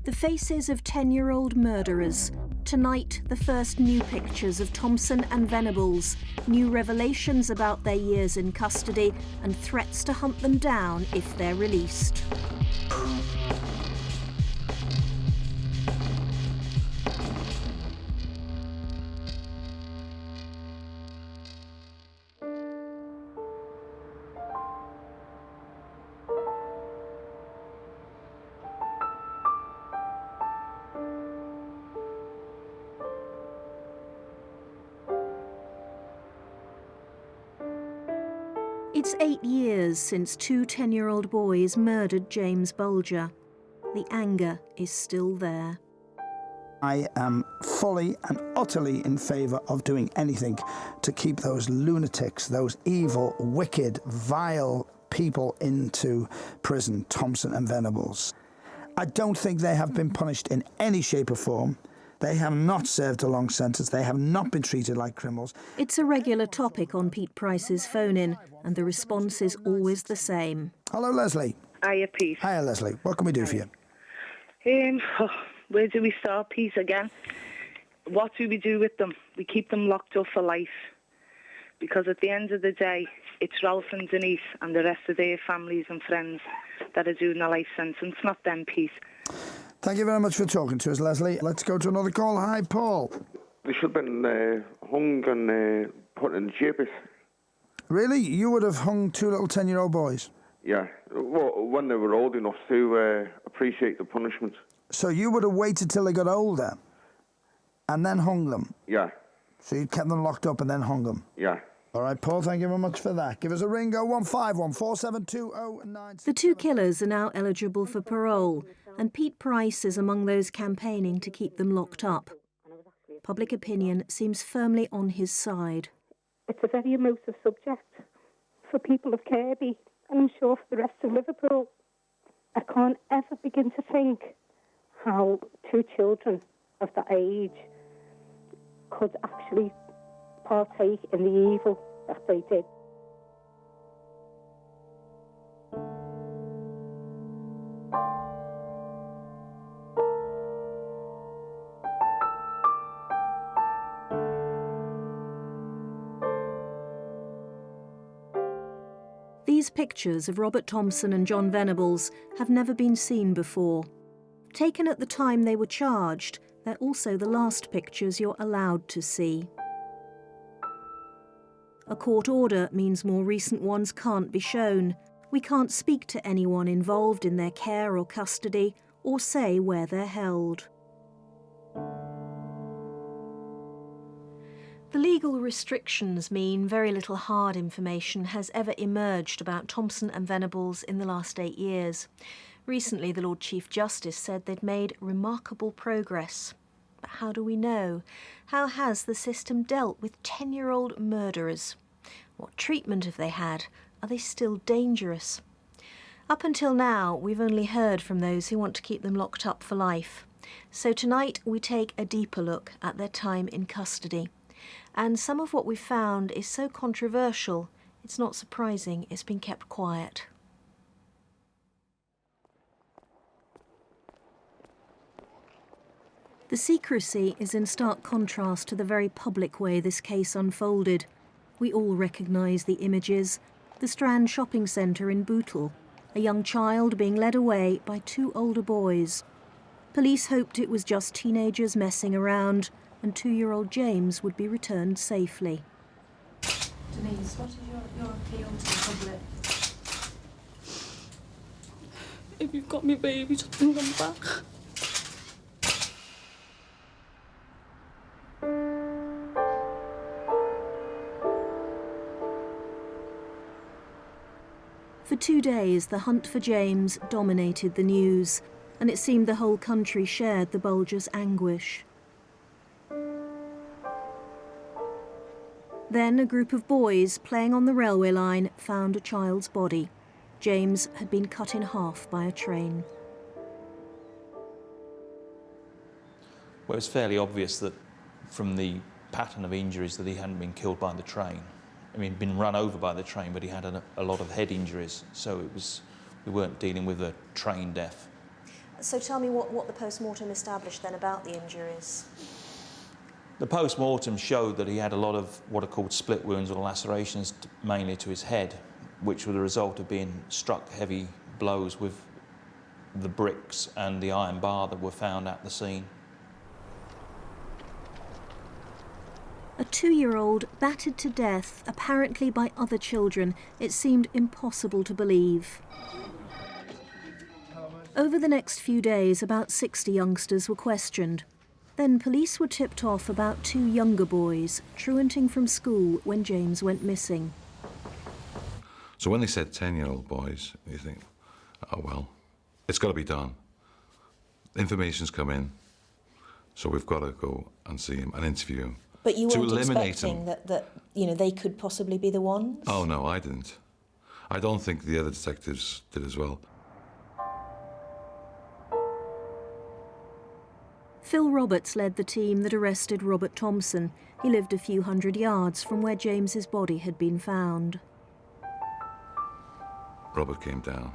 The faces of 10-year-old murderers. Tonight, the first new pictures of Thompson and Venables, new revelations about their years in custody, and threats to hunt them down if they're released. It's 8 years since two 10-year-old boys murdered James Bulger. The anger is still there. I am fully and utterly in favour of doing anything to keep those lunatics, those evil, wicked, vile people into prison, Thompson and Venables. I don't think they have been punished in any shape or form. They have not served a long sentence. They have not been treated like criminals. It's a regular topic on Pete Price's phone-in, and the response is always the same. Hello, Leslie. Hiya, Pete. Hiya, Leslie. What can we do for you? Where do we start, Pete, again? What do we do with them? We keep them locked up for life. Because at the end of the day, it's Ralph and Denise and the rest of their families and friends that are doing a life sentence, not them, Pete. Thank you very much for talking to us, Leslie. Let's go to another call. Hi, Paul. They should have been hung and put in jail. Really? You would have hung two little 10-year-old boys? Yeah, well, when they were old enough to appreciate the punishment. So you would have waited till they got older and then hung them? Yeah. So you kept them locked up and then hung them? Yeah. All right, Paul, thank you very much for that. Give us a ring, 0151 472 The two killers are now eligible for parole, and Pete Price is among those campaigning to keep them locked up. Public opinion seems firmly on his side. It's a very emotive subject for people of Kirby, and I'm sure for the rest of Liverpool. I can't ever begin to think how two children of that age could actually partake in the evil that they did. These pictures of Robert Thompson and John Venables have never been seen before. Taken at the time they were charged, they're also the last pictures you're allowed to see. A court order means more recent ones can't be shown. We can't speak to anyone involved in their care or custody, or say where they're held. The legal restrictions mean very little hard information has ever emerged about Thompson and Venables in the last 8 years. Recently, the Lord Chief Justice said they'd made remarkable progress. But how do we know? How has the system dealt with 10-year-old murderers? What treatment have they had? Are they still dangerous? Up until now, we've only heard from those who want to keep them locked up for life. So tonight, we take a deeper look at their time in custody. And some of what we've found is so controversial, it's not surprising it's been kept quiet. The secrecy is in stark contrast to the very public way this case unfolded. We all recognise the images. The Strand shopping centre in Bootle, a young child being led away by two older boys. Police hoped it was just teenagers messing around, and 2-year-old James would be returned safely. Denise, what is your appeal to the public? If you've got me baby, just bring them back. For 2 days, the hunt for James dominated the news, and it seemed the whole country shared the Bulgers' anguish. Then a group of boys playing on the railway line found a child's body. James had been cut in half by a train. Well, it was fairly obvious that from the pattern of injuries that he hadn't been killed by the train. I mean, he'd been run over by the train, but he had a lot of head injuries, so we weren't dealing with a train death. So tell me what the post-mortem established then about the injuries. The post-mortem showed that he had a lot of what are called split wounds or lacerations, mainly to his head, which were the result of being struck heavy blows with the bricks and the iron bar that were found at the scene. A 2-year-old battered to death, apparently by other children. It seemed impossible to believe. Over the next few days, about 60 youngsters were questioned. Then police were tipped off about 2 younger boys truanting from school when James went missing. So when they said 10-year-old boys, you think, oh well, it's got to be done. Information's come in, so we've got to go and see him and interview him. But you to weren't eliminate expecting him. that they could possibly be the ones? Oh no, I didn't. I don't think the other detectives did as well. Phil Roberts led the team that arrested Robert Thompson. He lived a few hundred yards from where James's body had been found. Robert came down.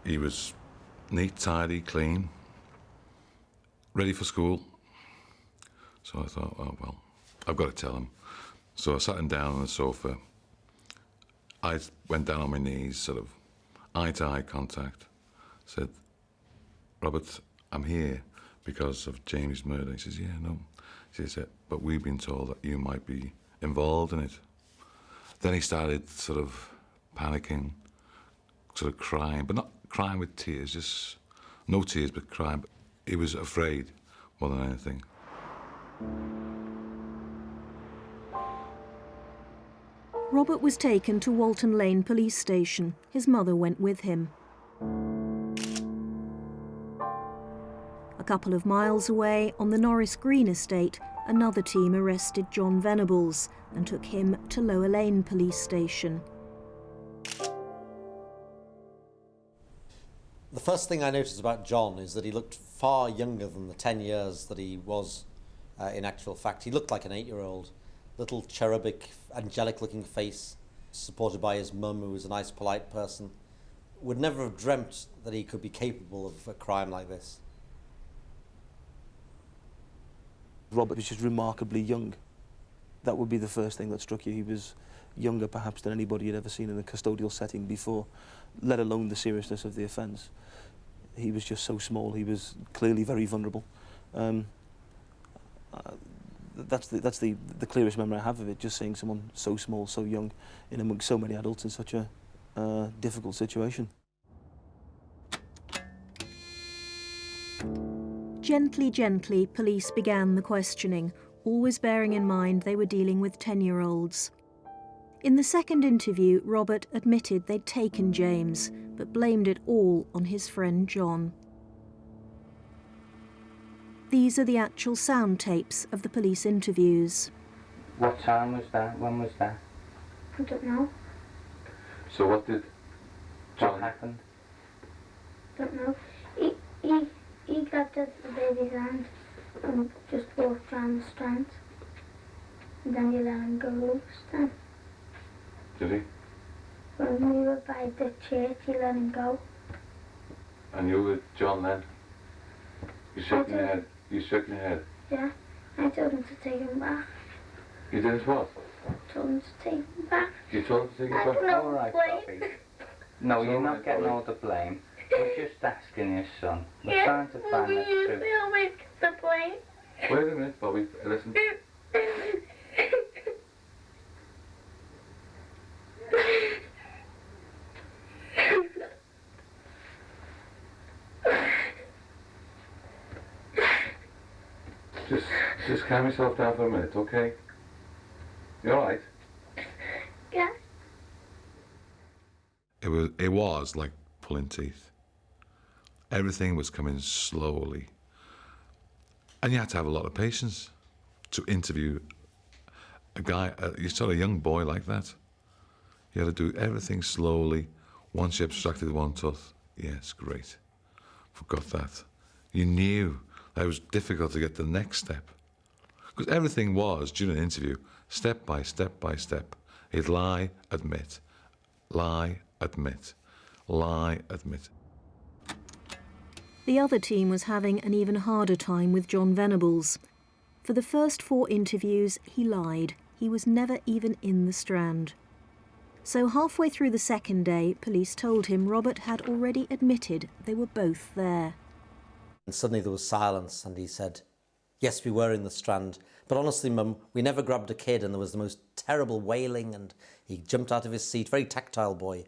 He was neat, tidy, clean, ready for school. So I thought, oh well, I've got to tell him. So I sat him down on the sofa. I went down on my knees, sort of eye-to-eye contact. Said, Robert, I'm here because of James' murder. He says, yeah, no. She said, but we've been told that you might be involved in it. Then he started sort of panicking, sort of crying, but not crying with tears, just no tears, but crying. He was afraid more than anything. Robert was taken to Walton Lane police station. His mother went with him. A couple of miles away, on the Norris Green estate, another team arrested John Venables and took him to Lower Lane police station. The first thing I noticed about John is that he looked far younger than the 10 years that he was in actual fact. He looked like an 8-year-old. Little cherubic, angelic-looking face, supported by his mum, who was a nice, polite person. Would never have dreamt that he could be capable of a crime like this. Robert was just remarkably young. That would be the first thing that struck you. He was younger, perhaps, than anybody you'd ever seen in a custodial setting before, let alone the seriousness of the offence. He was just so small. He was clearly very vulnerable. That's the clearest memory I have of it, just seeing someone so small, so young, in amongst so many adults in such a difficult situation. Gently, gently, police began the questioning, always bearing in mind they were dealing with 10-year-olds. In the second interview, Robert admitted they'd taken James, but blamed it all on his friend John. These are the actual sound tapes of the police interviews. What time was that? When was that? I don't know. So what happened? Don't know. He grabbed the baby's hand and just walked around the strand. And then you let him go loose then. Did he? When we were by the church, he let him go. And you were with John then? You shook your head? You shook your head? Yeah. I told him to take him back. You did what? Told him to take him back. You told him to take him back? All right, Bobby. No, you're not getting all the blame. We're just asking your son. We're trying to find the truth. You'll make the blame. Wait a minute, Bobby. Listen. Just calm yourself down for a minute, okay? You all right? Yeah. It was like pulling teeth. Everything was coming slowly. And you had to have a lot of patience to interview a guy, you saw a young boy like that. You had to do everything slowly. Once you abstracted one tooth, yes, great. Forgot that. You knew that it was difficult to get the next step. Because everything was, during an interview, step by step by step. He'd lie, admit, lie, admit, lie, admit. The other team was having an even harder time with John Venables. For the first 4 interviews, he lied. He was never even in the Strand. So halfway through the second day, police told him Robert had already admitted they were both there. And suddenly there was silence, and he said, "Yes, we were in the Strand. But honestly, Mum, we never grabbed a kid, and there was the most terrible wailing, and he jumped out of his seat, very tactile boy,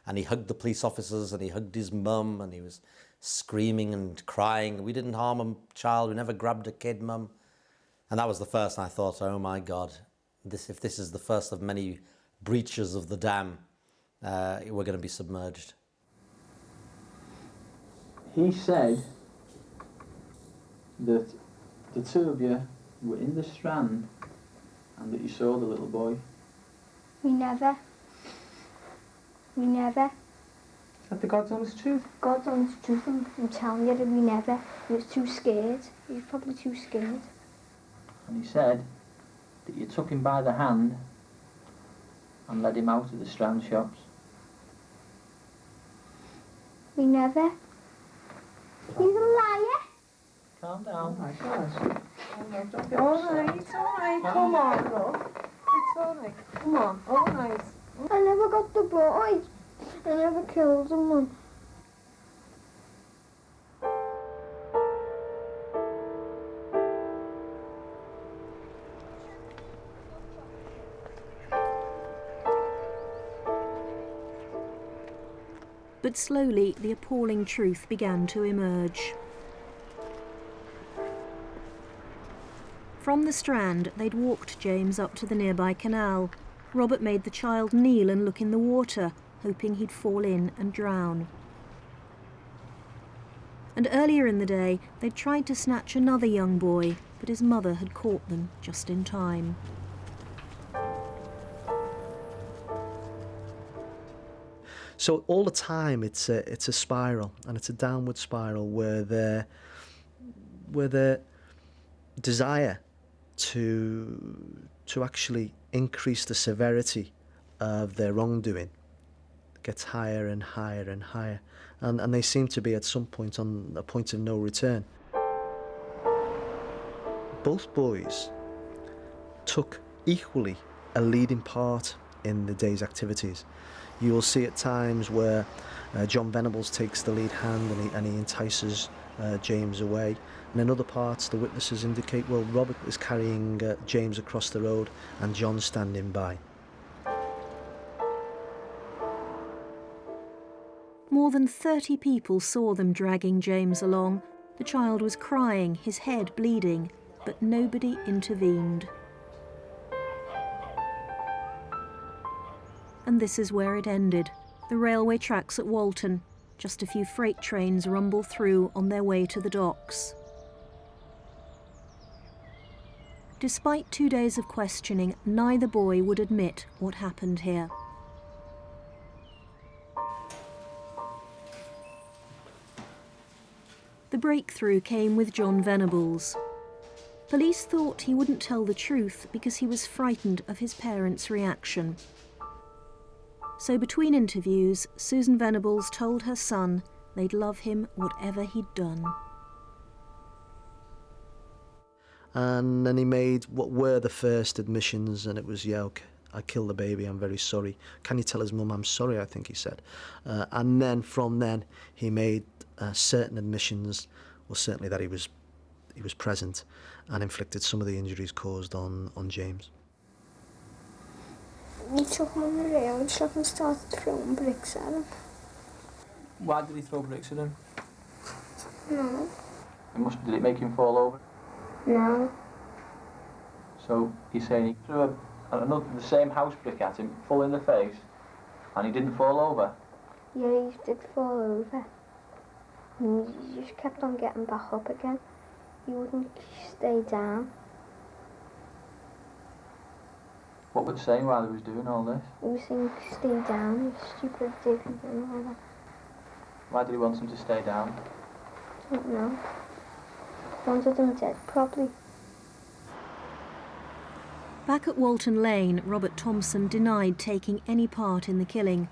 and he hugged the police officers, and he hugged his mum, and he was screaming and crying. We didn't harm a child, we never grabbed a kid, Mum." And that was the first, and I thought, oh my God, if this is the first of many breaches of the dam, we're going to be submerged. He said that the 2 of you were in the Strand and that you saw the little boy. We never. We never. Is that the God's honest truth? God's honest truth, I'm telling you that we never. He was too scared. He was probably too scared. And he said that you took him by the hand and led him out of the Strand shops. We never. He's a liar. Calm down. Oh my gosh. All right. Come on, look. It's all right. Come on, all right. I never got the boy. I never killed him, Mum. But slowly the appalling truth began to emerge. From the Strand, they'd walked James up to the nearby canal. Robert made the child kneel and look in the water, hoping he'd fall in and drown. And earlier in the day, they'd tried to snatch another young boy, but his mother had caught them just in time. So all the time it's a spiral, and it's a downward spiral where their desire to actually increase the severity of their wrongdoing gets higher and higher and higher, and they seem to be at some point on a point of no return. Both boys took equally a leading part in the day's activities. You will see at times where John Venables takes the lead hand and he entices James away. And in other parts, the witnesses indicate, well, Robert is carrying James across the road and John's standing by. More than 30 people saw them dragging James along. The child was crying, his head bleeding, but nobody intervened. And this is where it ended. The railway tracks at Walton. Just a few freight trains rumble through on their way to the docks. Despite 2 days of questioning, neither boy would admit what happened here. The breakthrough came with John Venables. Police thought he wouldn't tell the truth because he was frightened of his parents' reaction. So between interviews, Susan Venables told her son they'd love him whatever he'd done. And then he made what were the first admissions, and it was, yeah, okay, I killed the baby, I'm very sorry. Can you tell his mum I'm sorry, I think he said. And then from then he made certain admissions, well, certainly that he was present and inflicted some of the injuries caused on James. He took him on the railway track and started throwing bricks at him. Why did he throw bricks at him? No. Did it make him fall over? No. So he's saying he threw the same house brick at him, full in the face, and he didn't fall over? Yeah, he did fall over. And he just kept on getting back up again. He wouldn't stay down. What was he saying while he was doing all this? He was saying, stay down, you stupid dick, and all that. Why did he want him to stay down? I don't know. Wanted him dead, probably. Back at Walton Lane, Robert Thompson denied taking any part in the killing.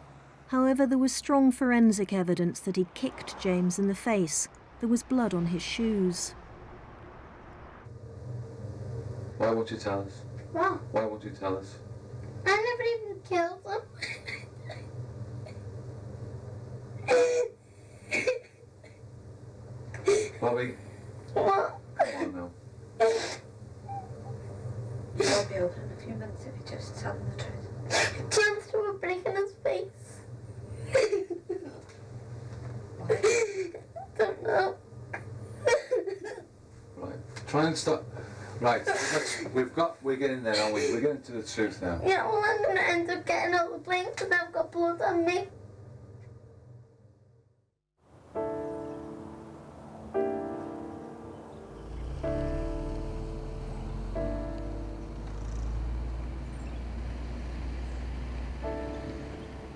However, there was strong forensic evidence that he'd kicked James in the face, There was blood on his shoes. Why won't you tell us? What? Why won't you tell us? I never even killed them. Bobby? What? Come on now. I'll be over in a few minutes if you just tell him the truth. James threw a brick in his face. Don't know. Right. Try and stop. Right. We're getting there, aren't we? We're getting to the truth now. Yeah, well, I'm going to end up getting all the blame because I've got blood on me.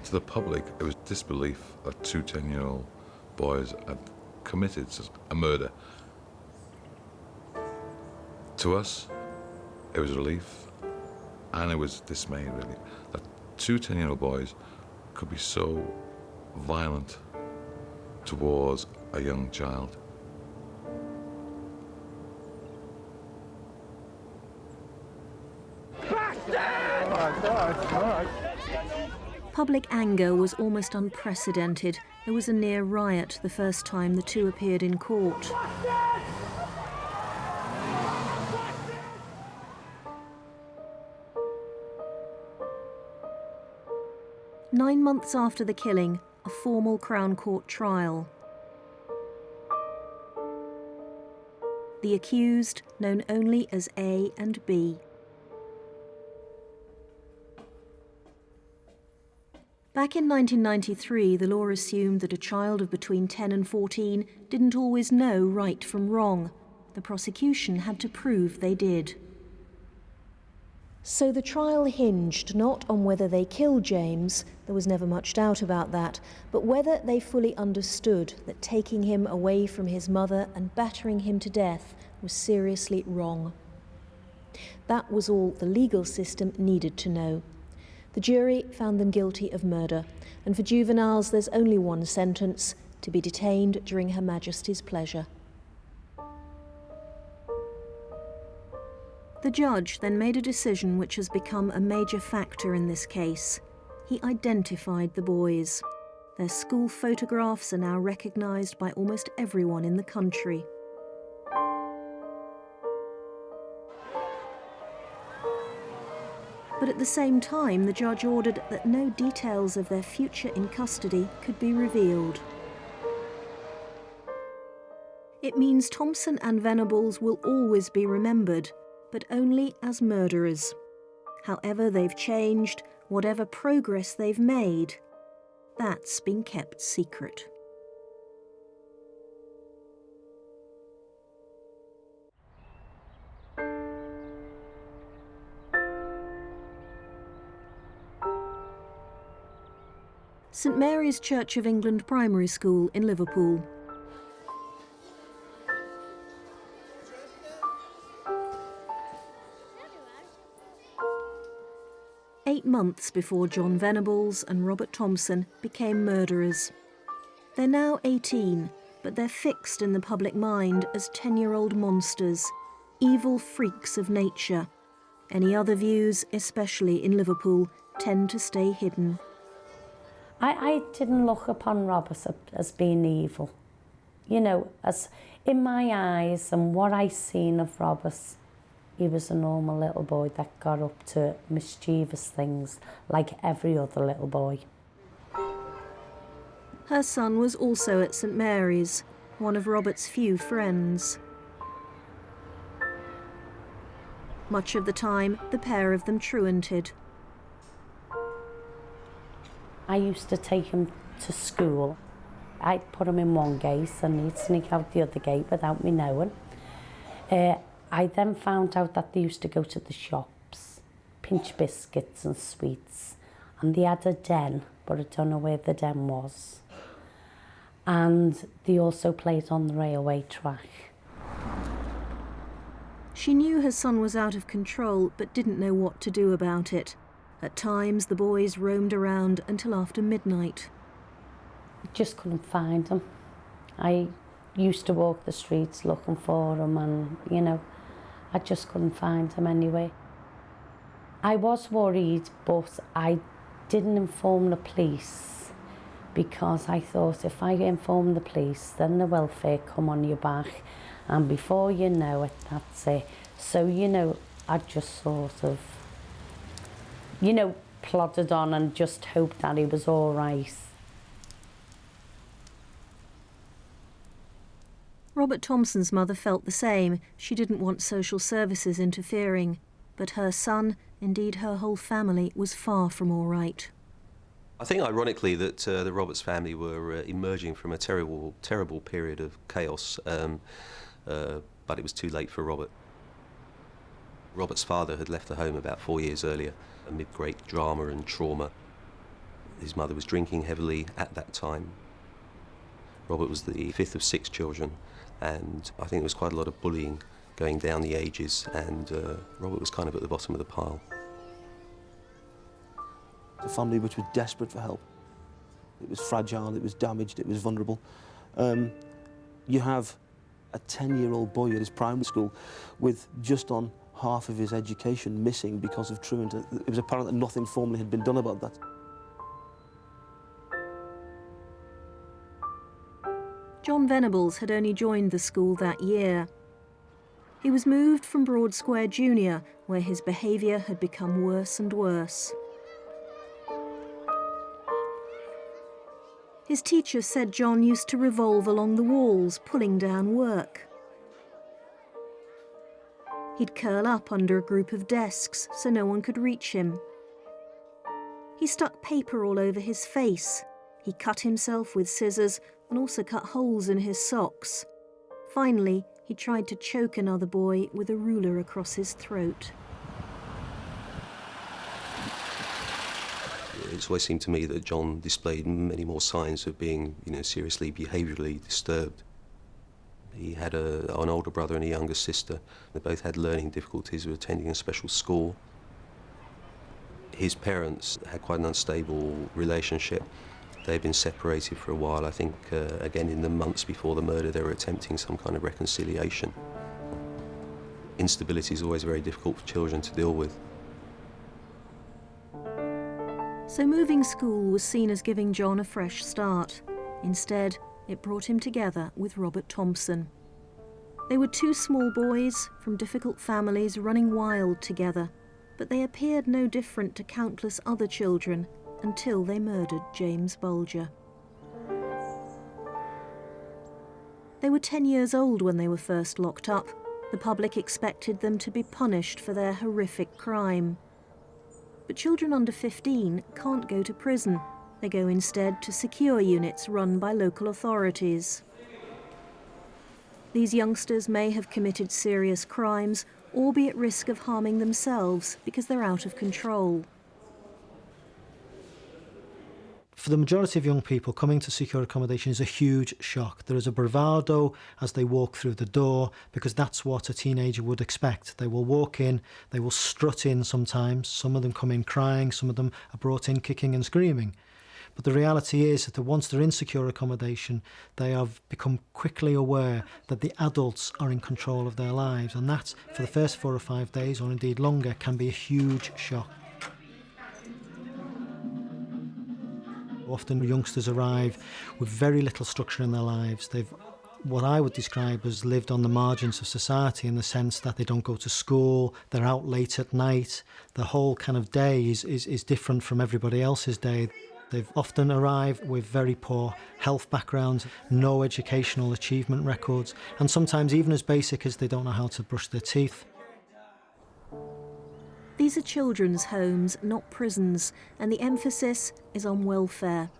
To the public, it was disbelief that two 10-year-old boys had committed a murder. To us, it was relief, and it was dismay, really, that two 10-year-old boys could be so violent towards a young child. Public anger was almost unprecedented. There was a near riot the first time the two appeared in court. Nine months after the killing, a formal Crown Court trial. The accused, known only as A and B. Back in 1993, the law assumed that a child of between 10 and 14 didn't always know right from wrong. The prosecution had to prove they did. So the trial hinged not on whether they killed James, there was never much doubt about that, but whether they fully understood that taking him away from his mother and battering him to death was seriously wrong. That was all the legal system needed to know. The jury found them guilty of murder, and for juveniles there's only one sentence: to be detained during Her Majesty's pleasure. The judge then made a decision which has become a major factor in this case. He identified the boys. Their school photographs are now recognised by almost everyone in the country. But at the same time, the judge ordered that no details of their future in custody could be revealed. It means Thompson and Venables will always be remembered, but only as murderers. However they've changed, whatever progress they've made, that's been kept secret. St Mary's Church of England Primary School in Liverpool. Eight months before John Venables and Robert Thompson became murderers. They're now 18, but they're fixed in the public mind as 10-year-old monsters, evil freaks of nature. Any other views, especially in Liverpool, tend to stay hidden. I didn't look upon Robert as being evil. You know, as in my eyes and what I seen of Robert, he was a normal little boy that got up to mischievous things like every other little boy. Her son was also at St Mary's, one of Robert's few friends. Much of the time, the pair of them truanted. I used to take him to school. I'd put him in one gate and he'd sneak out the other gate without me knowing. I then found out that they used to go to the shops, pinch biscuits and sweets, and they had a den, but I don't know where the den was. And they also played on the railway track. She knew her son was out of control, but didn't know what to do about it. At times, the boys roamed around until after midnight. Just couldn't find him. I used to walk the streets looking for him, and, you know, I just couldn't find him anyway. I was worried, but I didn't inform the police because I thought if I inform the police, then the welfare come on your back, and before you know it, that's it. So, you know, I just sort of, you know, plodded on and just hoped that he was all right. Robert Thompson's mother felt the same. She didn't want social services interfering. But her son, indeed her whole family, was far from all right. I think ironically that the Roberts family were emerging from a terrible period of chaos, but it was too late for Robert. Robert's father had left the home about 4 years earlier, amid great drama and trauma. His mother was drinking heavily at that time. Robert was the fifth of 6 children, and I think there was quite a lot of bullying going down the ages, and Robert was kind of at the bottom of the pile. A family which was desperate for help. It was fragile, it was damaged, it was vulnerable. You have a 10-year-old boy at his primary school with just on half of his education missing because of truant. It was apparent that nothing formally had been done about that. John Venables had only joined the school that year. He was moved from Broad Square Junior, where his behaviour had become worse and worse. His teacher said John used to revolve along the walls, pulling down work. He'd curl up under a group of desks so no one could reach him. He stuck paper all over his face. He cut himself with scissors and also cut holes in his socks. Finally, he tried to choke another boy with a ruler across his throat. It's always seemed to me that John displayed many more signs of being, you know, seriously behaviourally disturbed. He had an older brother and a younger sister. They both had learning difficulties, were attending a special school. His parents had quite an unstable relationship. They'd been separated for a while. I think, again, in the months before the murder, they were attempting some kind of reconciliation. Instability is always very difficult for children to deal with. So moving school was seen as giving John a fresh start. Instead, it brought him together with Robert Thompson. They were 2 small boys from difficult families running wild together, but they appeared no different to countless other children until they murdered James Bulger. They were 10 years old when they were first locked up. The public expected them to be punished for their horrific crime. But children under 15 can't go to prison. They go instead to secure units run by local authorities. These youngsters may have committed serious crimes or be at risk of harming themselves because they're out of control. For the majority of young people, coming to secure accommodation is a huge shock. There is a bravado as they walk through the door, because that's what a teenager would expect. They will walk in, they will strut in sometimes. Some of them come in crying, some of them are brought in kicking and screaming. But the reality is that once they're in secure accommodation, they have become quickly aware that the adults are in control of their lives, and that, for the first 4 or 5 days, or indeed longer, can be a huge shock. Often youngsters arrive with very little structure in their lives. They've what I would describe as lived on the margins of society, in the sense that they don't go to school, they're out late at night. The whole kind of day is different from everybody else's day. They've often arrived with very poor health backgrounds, no educational achievement records, and sometimes even as basic as they don't know how to brush their teeth. These are children's homes, not prisons, and the emphasis is on welfare.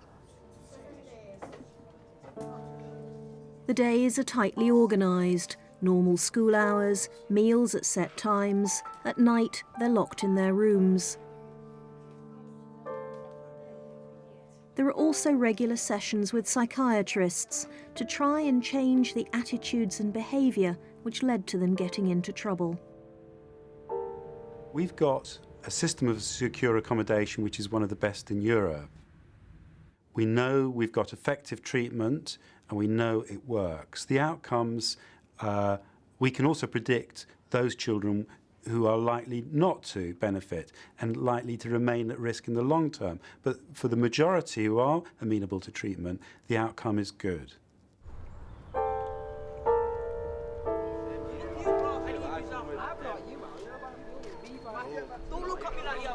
The days are tightly organised, normal school hours, meals at set times. At night, they're locked in their rooms. There are also regular sessions with psychiatrists to try and change the attitudes and behaviour which led to them getting into trouble. We've got a system of secure accommodation which is one of the best in Europe. We know we've got effective treatment and we know it works. The outcomes, we can also predict those children who are likely not to benefit and likely to remain at risk in the long term. But for the majority who are amenable to treatment, the outcome is good. Don't look at me like you.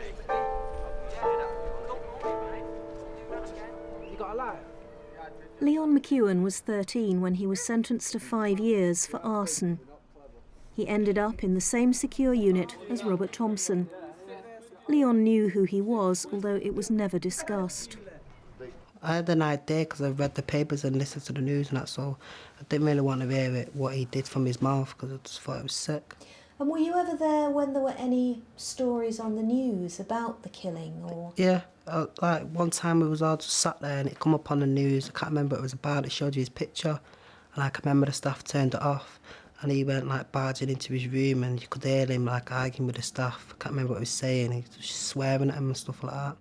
You got a lie? Leon McEwen was 13 when he was sentenced to 5 years for arson. He ended up in the same secure unit as Robert Thompson. Leon knew who he was, although it was never discussed. I had an idea because I read the papers and listened to the news and that, so I didn't really want to hear it, what he did from his mouth, because I just thought it was sick. And were you ever there when there were any stories on the news about the killing, or...? Yeah, like one time we was all just sat there and it come up on the news. I can't remember what it was about. It showed you his picture, and I can remember the staff turned it off, and he went like barging into his room, and you could hear him like arguing with the staff. I can't remember what he was saying. He was swearing at him and stuff like that.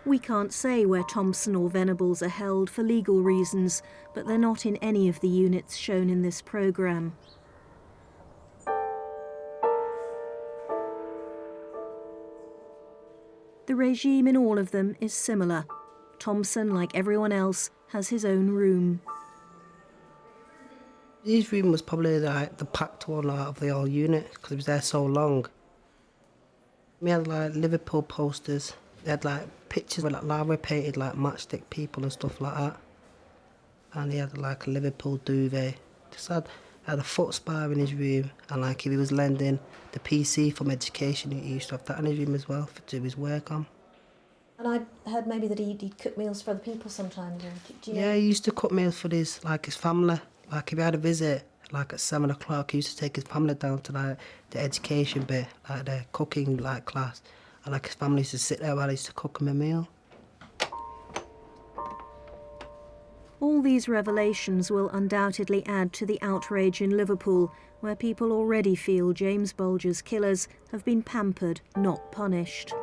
We can't say where Thompson or Venables are held for legal reasons, but they're not in any of the units shown in this programme. The regime in all of them is similar. Thompson, like everyone else, has his own room. His room was probably like the packed one out of the whole unit because he was there so long. We had like Liverpool posters. They had like pictures with like lava painted like matchstick people and stuff like that. And he had like a Liverpool duvet. Just had a foot spa in his room, and like if he was lending the PC from education, he used to have that in his room as well to do his work on. And I heard maybe that he'd cook meals for other people sometimes. Do you know? Yeah, he used to cook meals for his family. Like if he had a visit, like at 7 o'clock, he used to take his family down to like the education bit, like the cooking like class, and like his family used to sit there while he used to cook them a meal. All these revelations will undoubtedly add to the outrage in Liverpool, where people already feel James Bulger's killers have been pampered, not punished.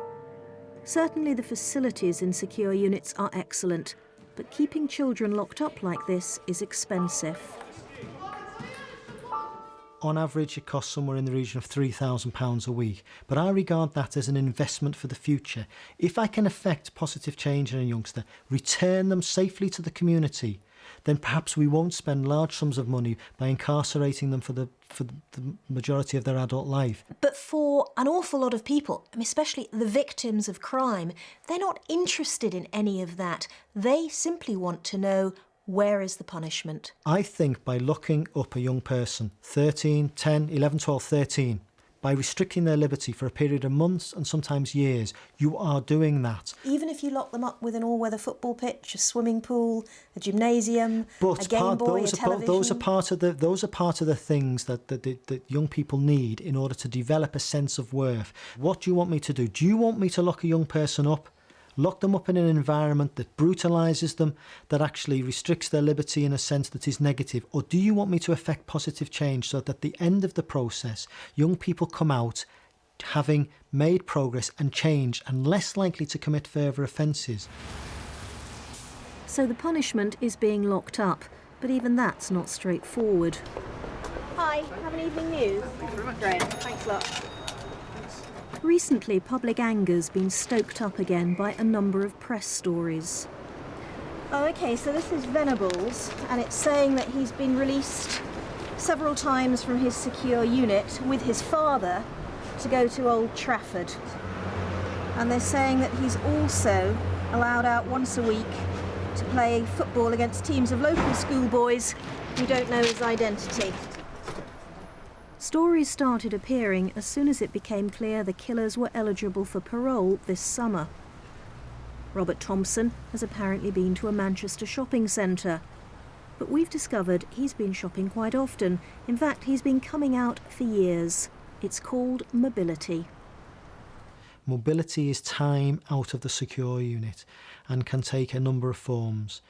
Certainly the facilities in secure units are excellent, but keeping children locked up like this is expensive. On average, it costs somewhere in the region of £3,000 a week, but I regard that as an investment for the future. If I can effect positive change in a youngster, return them safely to the community, then perhaps we won't spend large sums of money by incarcerating them for the majority of their adult life. But for an awful lot of people, especially the victims of crime, they're not interested in any of that. They simply want to know, where is the punishment? I think by locking up a young person, 13, 10, 11, 12, 13, by restricting their liberty for a period of months and sometimes years, you are doing that. Even if you lock them up with an all-weather football pitch, a swimming pool, a gymnasium, a Game Boy, a television... Those are part of the things that young people need in order to develop a sense of worth. What do you want me to do? Do you want me to lock a young person up? Lock them up in an environment that brutalises them, that actually restricts their liberty in a sense that is negative? Or do you want me to effect positive change so that at the end of the process, young people come out having made progress and change and less likely to commit further offences? So the punishment is being locked up, but even that's not straightforward. Hi, have an evening news? Great, thanks a lot. Recently, public anger's been stoked up again by a number of press stories. Oh, OK, so this is Venables, and it's saying that he's been released several times from his secure unit with his father to go to Old Trafford. And they're saying that he's also allowed out once a week to play football against teams of local schoolboys who don't know his identity. Stories started appearing as soon as it became clear the killers were eligible for parole this summer. Robert Thompson has apparently been to a Manchester shopping centre, but we've discovered he's been shopping quite often. In fact, he's been coming out for years. It's called mobility. Mobility is time out of the secure unit and can take a number of forms.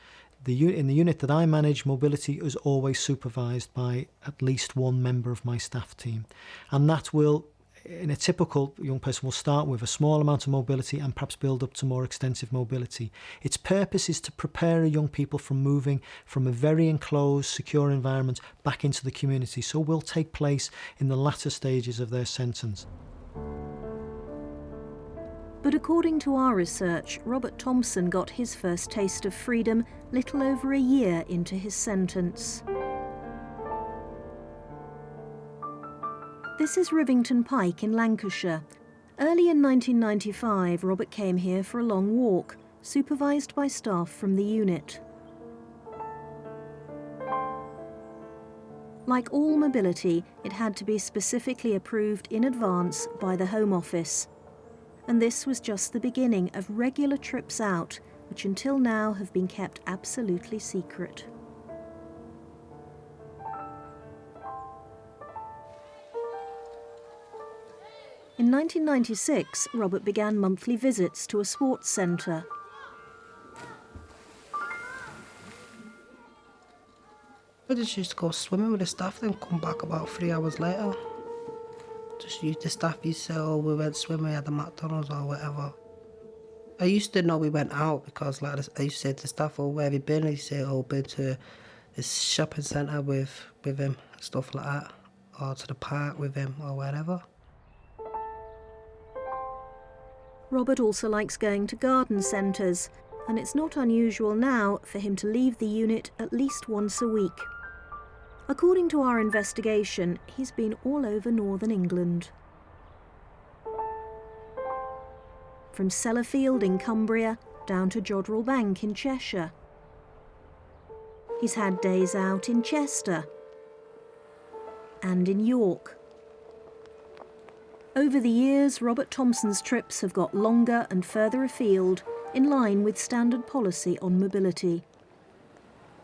In the unit that I manage, mobility is always supervised by at least one member of my staff team, and that will in a typical young person will start with a small amount of mobility and perhaps build up to more extensive mobility. Its purpose is to prepare young people from moving from a very enclosed, secure environment back into the community, so will take place in the latter stages of their sentence. But according to our research, Robert Thompson got his first taste of freedom little over a year into his sentence. This is Rivington Pike in Lancashire. Early in 1995, Robert came here for a long walk, supervised by staff from the unit. Like all mobility, it had to be specifically approved in advance by the Home Office. And this was just the beginning of regular trips out, which until now have been kept absolutely secret. In 1996, Robert began monthly visits to a sports centre. I just used to go swimming with the staff, then come back about 3 hours later. Just use the staff used to say, oh, we went swimming at the McDonald's or whatever. I used to know we went out because like I used to say to the staff, oh, where have you been? They say, oh, been to this shopping centre with him, stuff like that, or to the park with him or wherever. Robert also likes going to garden centres, and it's not unusual now for him to leave the unit at least once a week. According to our investigation, he's been all over northern England. From Sellafield in Cumbria down to Jodrell Bank in Cheshire. He's had days out in Chester and in York. Over the years, Robert Thompson's trips have got longer and further afield, in line with standard policy on mobility.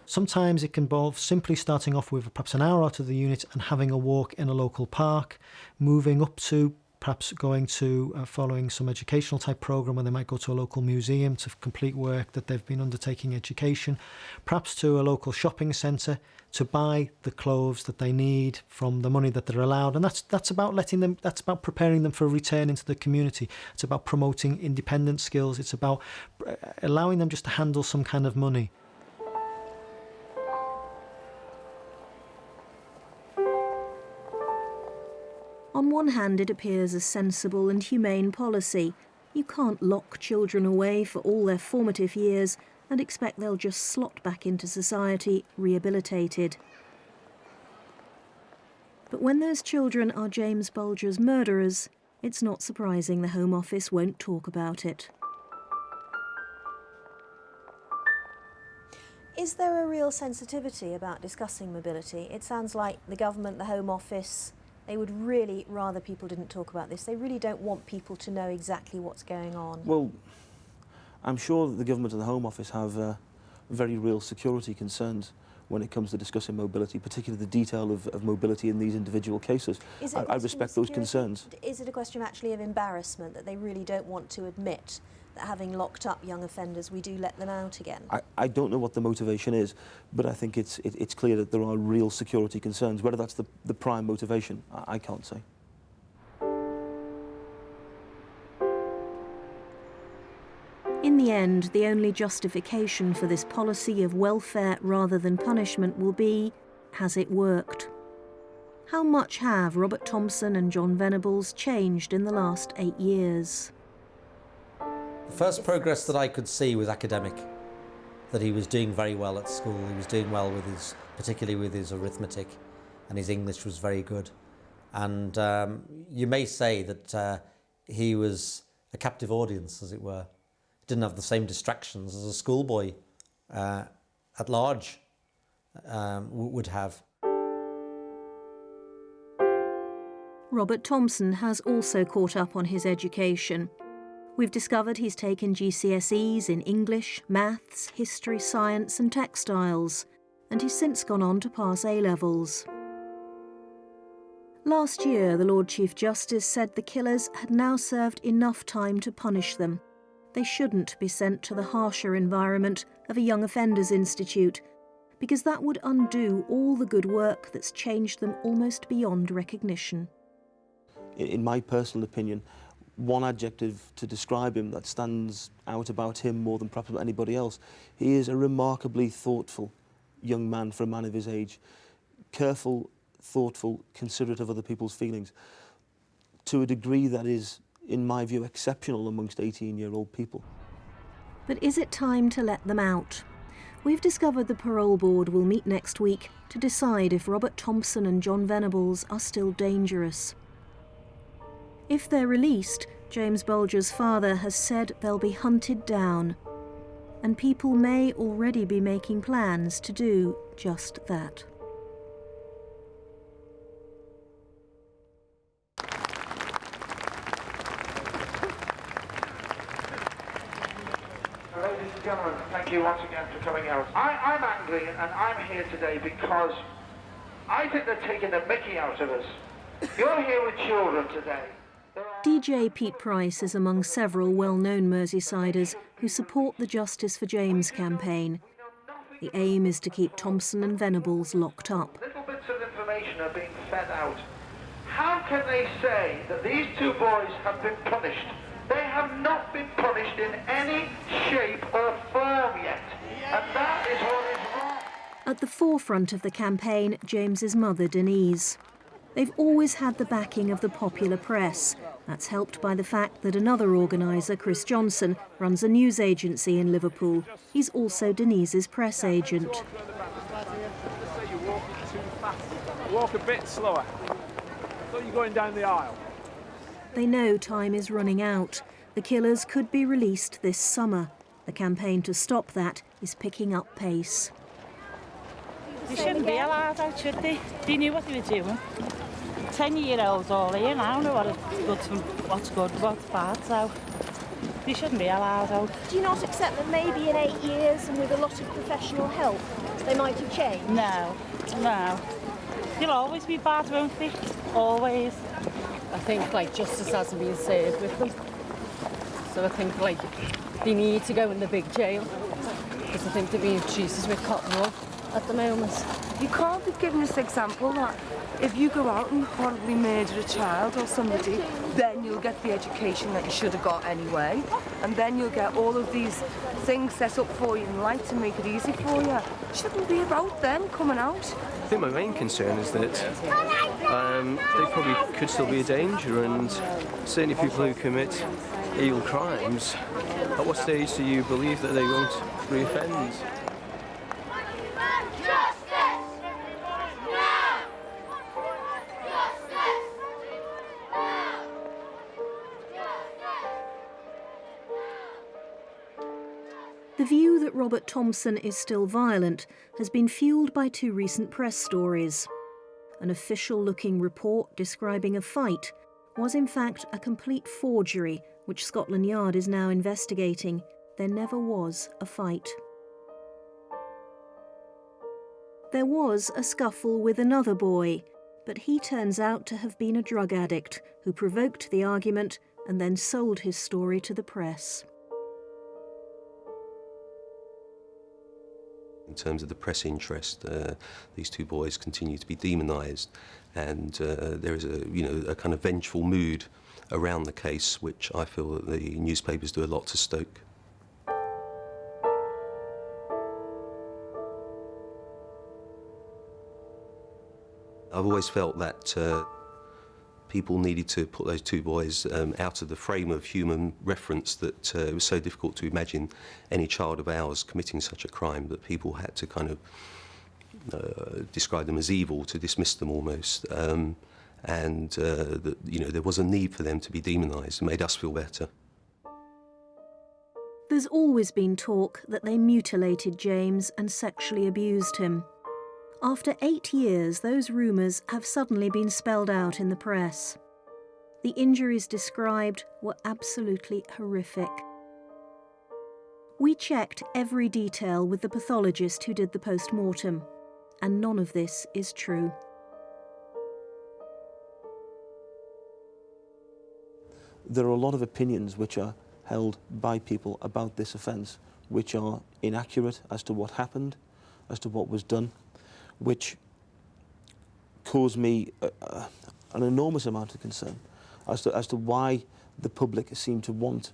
Sometimes it can involve simply starting off with perhaps an hour out of the unit and having a walk in a local park, moving up to perhaps going to following some educational type programme where they might go to a local museum to complete work that they've been undertaking education, perhaps to a local shopping centre to buy the clothes that they need from the money that they're allowed. And that's about preparing them for a return into the community. It's about promoting independent skills. It's about allowing them just to handle some kind of money. On one hand, it appears a sensible and humane policy. You can't lock children away for all their formative years and expect they'll just slot back into society, rehabilitated. But when those children are James Bulger's murderers, it's not surprising the Home Office won't talk about it. Is there a real sensitivity about discussing mobility? It sounds like the government, the Home Office, they would really rather people didn't talk about this. They really don't want people to know exactly what's going on. Well, I'm sure that the government and the Home Office have very real security concerns when it comes to discussing mobility, particularly the detail of mobility in these individual cases. I respect those concerns. Is it a question actually of embarrassment, that they really don't want to admit that having locked up young offenders, we do let them out again? I don't know what the motivation is, but I think it's clear that there are real security concerns. Whether that's the prime motivation, I can't say. In the end, the only justification for this policy of welfare rather than punishment will be, has it worked? How much have Robert Thompson and John Venables changed in the last 8 years? The first progress that I could see was academic, that he was doing very well at school. He was doing well with particularly with his arithmetic, and his English was very good. And you may say that he was a captive audience, as it were. Didn't have the same distractions as a schoolboy at large would have. Robert Thompson has also caught up on his education. We've discovered he's taken GCSEs in English, maths, history, science and textiles, and he's since gone on to pass A-levels. Last year, the Lord Chief Justice said the killers had now served enough time to punish them. They shouldn't be sent to the harsher environment of a young offenders institute, because that would undo all the good work that's changed them almost beyond recognition. in my personal opinion, one adjective to describe him that stands out about him more than perhaps anybody else. He is a remarkably thoughtful young man for a man of his age. Careful, thoughtful, considerate of other people's feelings, to a degree that is, in my view, exceptional amongst 18-year-old people. But is it time to let them out? We've discovered the parole board will meet next week to decide if Robert Thompson and John Venables are still dangerous. If they're released, James Bulger's father has said they'll be hunted down, and people may already be making plans to do just that. Ladies and gentlemen, thank you once again for coming out. I'm angry, and I'm here today because I think they're taking the mickey out of us. You're here with children today. DJ Pete Price is among several well-known Merseysiders who support the Justice for James campaign. The aim is to keep Thompson and Venables locked up. Little bits of information are being fed out. How can they say that these two boys have been punished? They have not been punished in any shape or form yet, and that is what is wrong. At the forefront of the campaign, James's mother, Denise. They've always had the backing of the popular press. That's helped by the fact that another organiser, Chris Johnson, runs a news agency in Liverpool. He's also Denise's press agent. Walk a bit slower. I thought you were going down the aisle. They know time is running out. The killers could be released this summer. The campaign to stop that is picking up pace. They shouldn't be allowed out, should they? They knew what they were doing. 10-year-olds all here now know what's good, what's bad, so they shouldn't be allowed out. Do you not accept that maybe in 8 years and with a lot of professional help they might have changed? No, no. They'll always be bad, won't they? Always. I think justice hasn't been served with them. So I think they need to go in the big jail because I think they're being treated with cotton wool at the moment. You can't be giving this example that if you go out and horribly murder a child or somebody, then you'll get the education that you should have got anyway, and then you'll get all of these things set up for you in life to make it easy for you. It shouldn't be about them coming out. I think my main concern is that they probably could still be a danger, and certainly people who commit illegal crimes, at what stage do you believe that they won't reoffend? The view that Robert Thompson is still violent has been fuelled by 2 recent press stories. An official-looking report describing a fight was in fact a complete forgery, which Scotland Yard is now investigating. There never was a fight. There was a scuffle with another boy, but he turns out to have been a drug addict who provoked the argument and then sold his story to the press. In terms of the press interest, these 2 boys continue to be demonised, and there is a kind of vengeful mood around the case, which I feel that the newspapers do a lot to stoke. I've always felt that people needed to put those 2 boys out of the frame of human reference, that it was so difficult to imagine any child of ours committing such a crime that people had to kind of describe them as evil, to dismiss them almost, and that there was a need for them to be demonised. It made us feel better. There's always been talk that they mutilated James and sexually abused him. After 8 years, those rumours have suddenly been spelled out in the press. The injuries described were absolutely horrific. We checked every detail with the pathologist who did the post-mortem, and none of this is true. There are a lot of opinions which are held by people about this offence which are inaccurate as to what happened, as to what was done, which caused me an enormous amount of concern. as to why the public seem to want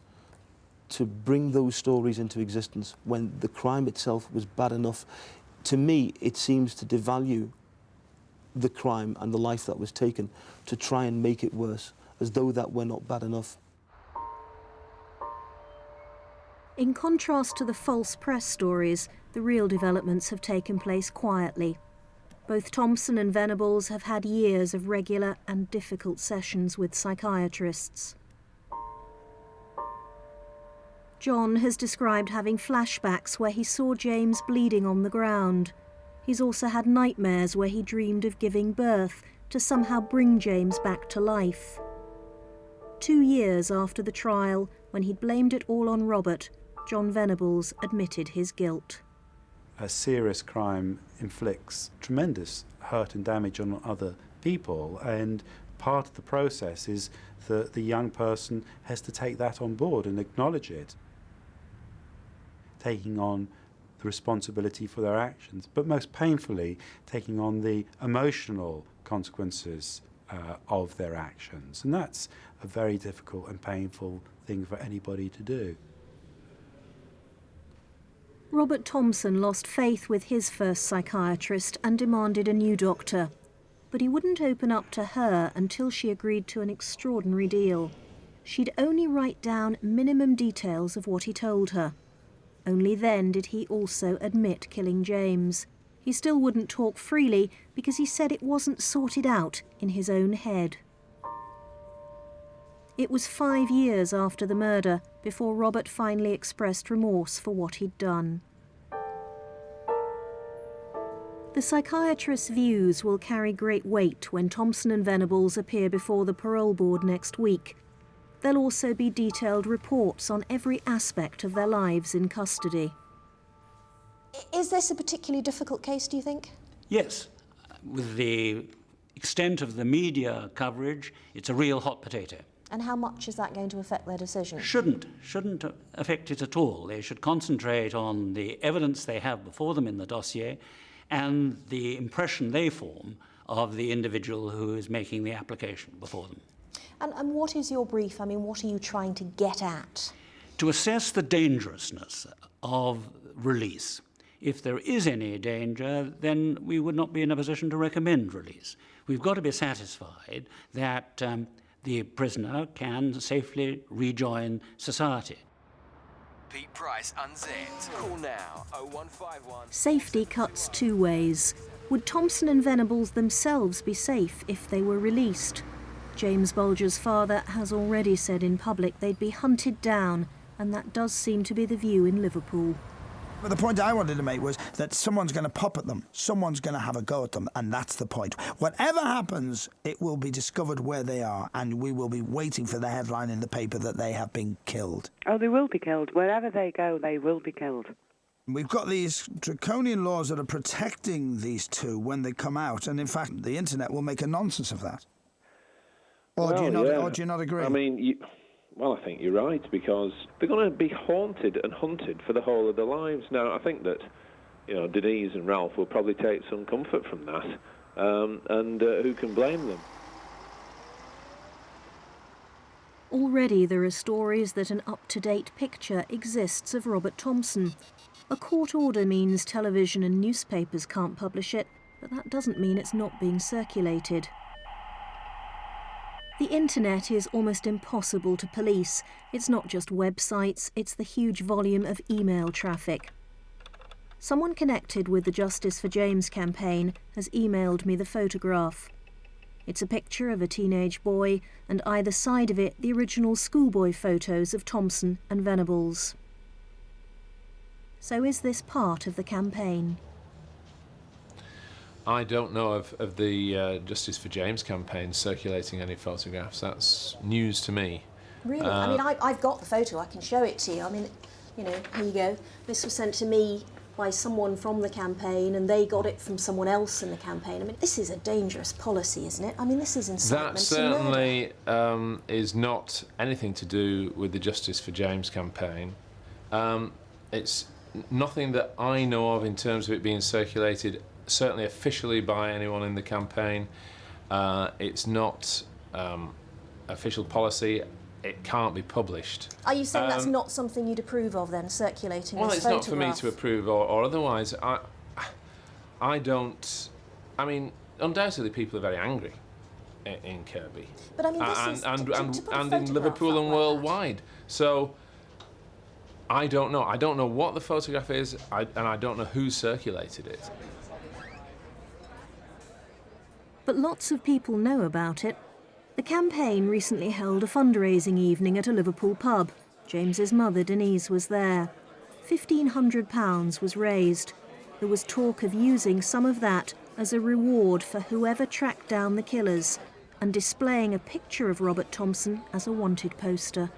to bring those stories into existence when the crime itself was bad enough. To me, it seems to devalue the crime and the life that was taken to try and make it worse, as though that were not bad enough. In contrast to the false press stories, the real developments have taken place quietly. Both Thompson and Venables have had years of regular and difficult sessions with psychiatrists. John has described having flashbacks where he saw James bleeding on the ground. He's also had nightmares where he dreamed of giving birth to somehow bring James back to life. 2 years after the trial, when he'd blamed it all on Robert, John Venables admitted his guilt. A serious crime inflicts tremendous hurt and damage on other people, and part of the process is that the young person has to take that on board and acknowledge it, taking on the responsibility for their actions, but most painfully taking on the emotional consequences of their actions. And that's a very difficult and painful thing for anybody to do. Robert Thompson lost faith with his first psychiatrist and demanded a new doctor. But he wouldn't open up to her until she agreed to an extraordinary deal. She'd only write down minimum details of what he told her. Only then did he also admit killing James. He still wouldn't talk freely because he said it wasn't sorted out in his own head. It was 5 years after the murder before Robert finally expressed remorse for what he'd done. The psychiatrist's views will carry great weight when Thompson and Venables appear before the parole board next week. There'll also be detailed reports on every aspect of their lives in custody. Is this a particularly difficult case, do you think? Yes. With the extent of the media coverage, it's a real hot potato. And how much is that going to affect their decision? Shouldn't affect it at all. They should concentrate on the evidence they have before them in the dossier and the impression they form of the individual who is making the application before them. And what is your brief? I mean, what are you trying to get at? To assess the dangerousness of release. If there is any danger, then we would not be in a position to recommend release. We've got to be satisfied that the prisoner can safely rejoin society. Pete Price unzipped. Call now 0151. Safety cuts 2 ways. Would Thompson and Venables themselves be safe if they were released? James Bulger's father has already said in public they'd be hunted down, and that does seem to be the view in Liverpool. But the point I wanted to make was that someone's going to pop at them, someone's going to have a go at them, and that's the point. Whatever happens, it will be discovered where they are, and we will be waiting for the headline in the paper that they have been killed. Oh, they will be killed. Wherever they go, they will be killed. We've got these draconian laws that are protecting these two when they come out, and in fact, the internet will make a nonsense of that. Or do you not agree? I mean, well, I think you're right, because they're going to be haunted and hunted for the whole of their lives. Now, I think that, Denise and Ralph will probably take some comfort from that, and who can blame them? Already there are stories that an up-to-date picture exists of Robert Thompson. A court order means television and newspapers can't publish it, but that doesn't mean it's not being circulated. The internet is almost impossible to police. It's not just websites, it's the huge volume of email traffic. Someone connected with the Justice for James campaign has emailed me the photograph. It's a picture of a teenage boy, and either side of it the original schoolboy photos of Thompson and Venables. So is this part of the campaign? I don't know of the Justice for James campaign circulating any photographs. That's news to me. Really? I mean, I've got the photo. I can show it to you. I mean, here you go. This was sent to me by someone from the campaign, and they got it from someone else in the campaign. I mean, this is a dangerous policy, isn't it? I mean, this is incitement That to murder. certainly is not anything to do with the Justice for James campaign. It's nothing that I know of in terms of it being circulated certainly officially by anyone in the campaign. It's not official policy. It can't be published. Are you saying that's not something you'd approve of then, circulating well, this it's photograph? not for me to approve or otherwise. I don't... I mean, undoubtedly people are very angry in Kirby. But I mean, this and in Liverpool and worldwide. So, I don't know. I don't know what the photograph is, and I don't know who circulated it. But lots of people know about it. The campaign recently held a fundraising evening at a Liverpool pub. James's mother, Denise, was there. £1,500 was raised. There was talk of using some of that as a reward for whoever tracked down the killers and displaying a picture of Robert Thompson as a wanted poster.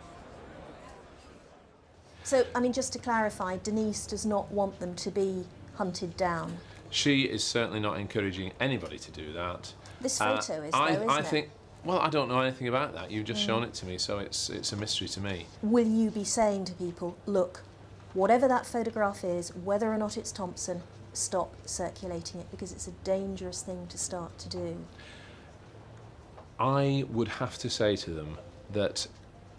So, I mean, just to clarify, Denise does not want them to be hunted down. She is certainly not encouraging anybody to do that. This photo is, though, isn't I it? think. Well, I don't know anything about that. You've just shown it to me, so it's a mystery to me. Will you be saying to people, look, whatever that photograph is, whether or not it's Thompson, stop circulating it because it's a dangerous thing to start to do? I would have to say to them that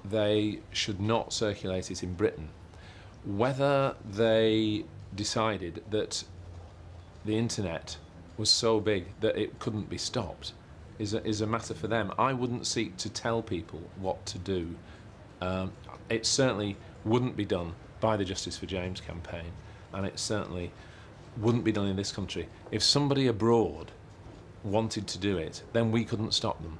they should not circulate it in Britain. Whether they decided that the internet was so big that it couldn't be stopped is a matter for them. I wouldn't seek to tell people what to do. It certainly wouldn't be done by the Justice for James campaign, and it certainly wouldn't be done in this country. If somebody abroad wanted to do it, then we couldn't stop them.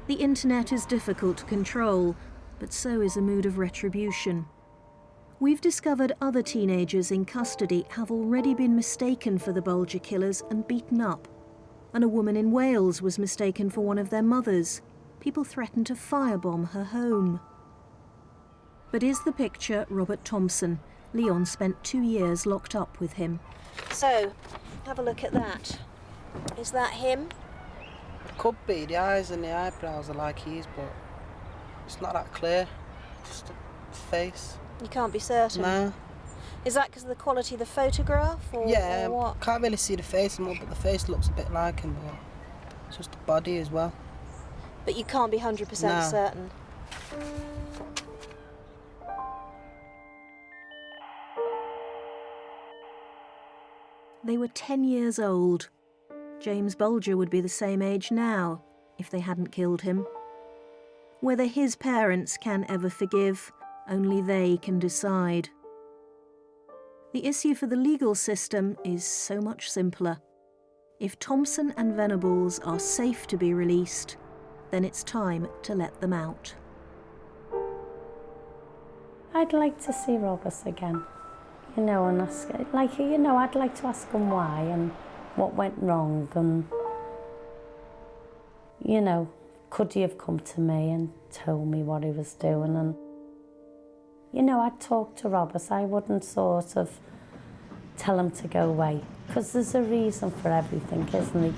The internet is difficult to control, but so is a mood of retribution. We've discovered other teenagers in custody have already been mistaken for the Bulger killers and beaten up. And a woman in Wales was mistaken for one of their mothers. People threatened to firebomb her home. But is the picture Robert Thompson? Leon spent 2 years locked up with him. So, have a look at that. Is that him? Could be. The eyes and the eyebrows are like his, but it's not that clear. Just a face. You can't be certain? No. Is that because of the quality of the photograph, or what? Can't really see the face anymore, but the face looks a bit like him, but it's just the body as well. But you can't be 100% certain? They were 10 years old. James Bulger would be the same age now, if they hadn't killed him. Whether his parents can ever forgive, only they can decide. The issue for the legal system is so much simpler. If Thompson and Venables are safe to be released, then it's time to let them out. I'd like to see Robert again, and ask, I'd like to ask him why and what went wrong, and could he have come to me and told me what he was doing, and I'd talk to Robert. I wouldn't sort of tell him to go away, because there's a reason for everything, isn't there?